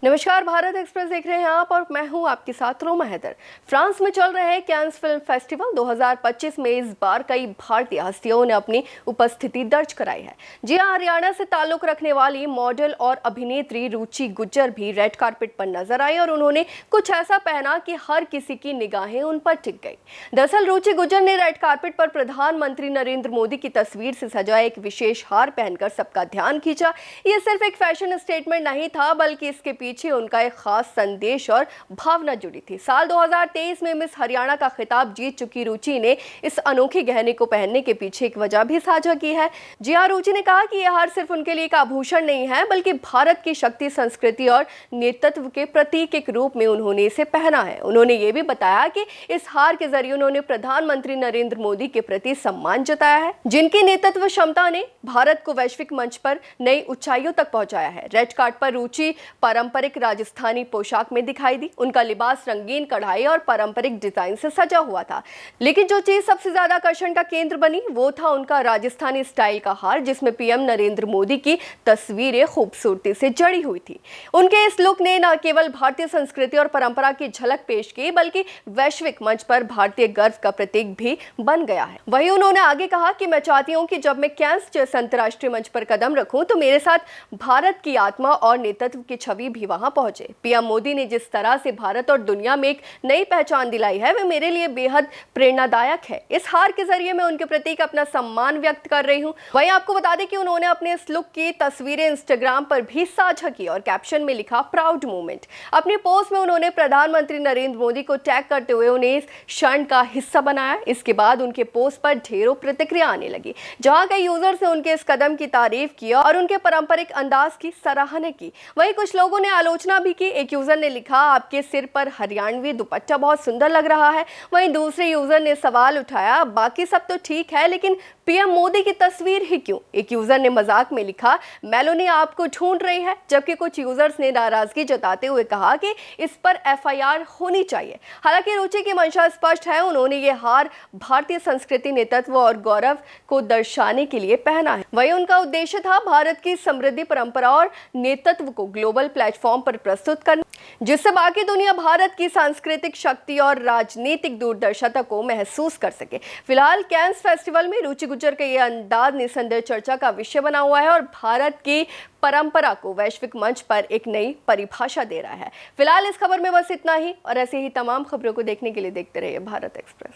नमस्कार, भारत एक्सप्रेस देख रहे हैं आप और मैं हूं आपके साथ रोमा हैदर। फ्रांस में चल रहे कैंस फिल्म फेस्टिवल 2025 में इस बार कई भारतीय हस्तियों ने अपनी उपस्थिति दर्ज कराई है। जी हां, हरियाणा से ताल्लुक रखने वाली मॉडल और अभिनेत्री रुचि गुज्जर भी रेड कार्पेट पर नजर आई और उन्होंने कुछ ऐसा पहना कि हर किसी की निगाहें उन पर टिक गई। दरअसल रुचि गुज्जर ने रेड कार्पेट पर प्रधानमंत्री नरेंद्र मोदी की तस्वीर से सजा एक विशेष हार पहनकर सबका ध्यान खींचा। ये सिर्फ एक फैशन स्टेटमेंट नहीं था, बल्कि इसके पीछे उनका एक खास संदेश और भावना जुड़ी थी। साल 2023 में मिस हरियाणा का खिताब जीत चुकी रुचि ने इस अनोखे गहने को पहनने के पीछे एक वजह भी साझा की है। जी हां, रुचि ने कहा कि यह हार सिर्फ उनके लिए एक आभूषण नहीं है, बल्कि भारत की शक्ति, संस्कृति और नेतृत्व के प्रतीक के रूप में उन्होंने इसे पहना है। उन्होंने ये भी बताया कि इस हार के जरिए उन्होंने प्रधानमंत्री नरेंद्र मोदी के प्रति सम्मान जताया है, जिनकी नेतृत्व क्षमता ने भारत को वैश्विक मंच पर नई ऊंचाइयों तक पहुंचाया है। रेड कार्पेट पर रुचि पारंपरिक राजस्थानी पोशाक में दिखाई दी। उनका लिबास रंगीन कढ़ाई और पारंपरिक डिजाइन से सजा हुआ था, लेकिन जो चीज सबसे ज्यादा आकर्षण का केंद्र बनी वो था उनका राजस्थानी स्टाइल का हार, जिसमें पीएम नरेंद्र मोदी की तस्वीरें खूबसूरती से जड़ी हुई थी। उनके इस लुक ने न केवल भारतीय संस्कृति और परंपरा की झलक पेश की, बल्कि वैश्विक मंच पर भारतीय गर्व का प्रतीक भी बन गया है। वहीं उन्होंने आगे कहा कि मैं चाहती हूं कि जब मैं कैंस जैसे अंतर्राष्ट्रीय मंच पर कदम रखूं तो मेरे साथ भारत की आत्मा और नेतृत्व की छवि भी वहां पहुंचे। पीएम मोदी ने जिस तरह से भारत और दुनिया में एक नई पहचान दिलाई है, वह मेरे लिए बेहद प्रेरणादायक है। इस हार के जरिए मैं उनके प्रति अपना सम्मान व्यक्त कर रही हूं। वहीं आपको बता दें कि उन्होंने अपने इस लुक की तस्वीरें इंस्टाग्राम पर भी साझा की और कैप्शन में लिखा प्राउड मोमेंट। अपने पोस्ट में उन्होंने प्रधानमंत्री नरेंद्र मोदी को टैग करते हुए उन्हें इस क्षण का हिस्सा बनाया। इसके बाद उनके पोस्ट पर ढेरों प्रतिक्रिया आने लगी, जहां कई यूजर्स ने उनके इस कदम की तारीफ की और उनके पारंपरिक अंदाज की सराहना की। वहीं कुछ लोगों ने आलोचना भी की। एक यूजर ने लिखा, आपके सिर पर हरियाणवी दुपट्टा बहुत सुंदर लग रहा है। वहीं दूसरे यूजर ने सवाल उठाया, बाकी सब तो ठीक है, लेकिन पीएम मोदी की तस्वीर ही क्यों? एक यूजर ने मजाक में लिखा, मेलोनी आपको ढूंढ रही है। जबकि कुछ यूजर्स ने नाराजगी जताते हुए कहा कि इस पर एफआईआर होनी चाहिए। हालांकि रुचि की मंशा स्पष्ट है, उन्होंने ये हार भारतीय संस्कृति, नेतृत्व और गौरव को दर्शाने के लिए पहना है। वहीं उनका उद्देश्य था भारत की समृद्धि, परंपरा और नेतृत्व को ग्लोबल प्लेटफॉर्म पर प्रस्तुत करना, जिससे बाकी दुनिया भारत की सांस्कृतिक शक्ति और राजनीतिक दूरदर्शिता को महसूस कर सके। फिलहाल कैंस फेस्टिवल में रुचि गुज्जर का यह अंदाज निसंदेह चर्चा का विषय बना हुआ है और भारत की परंपरा को वैश्विक मंच पर एक नई परिभाषा दे रहा है। फिलहाल इस खबर में बस इतना ही और ऐसे ही तमाम खबरों को देखने के लिए देखते रहिए भारत एक्सप्रेस।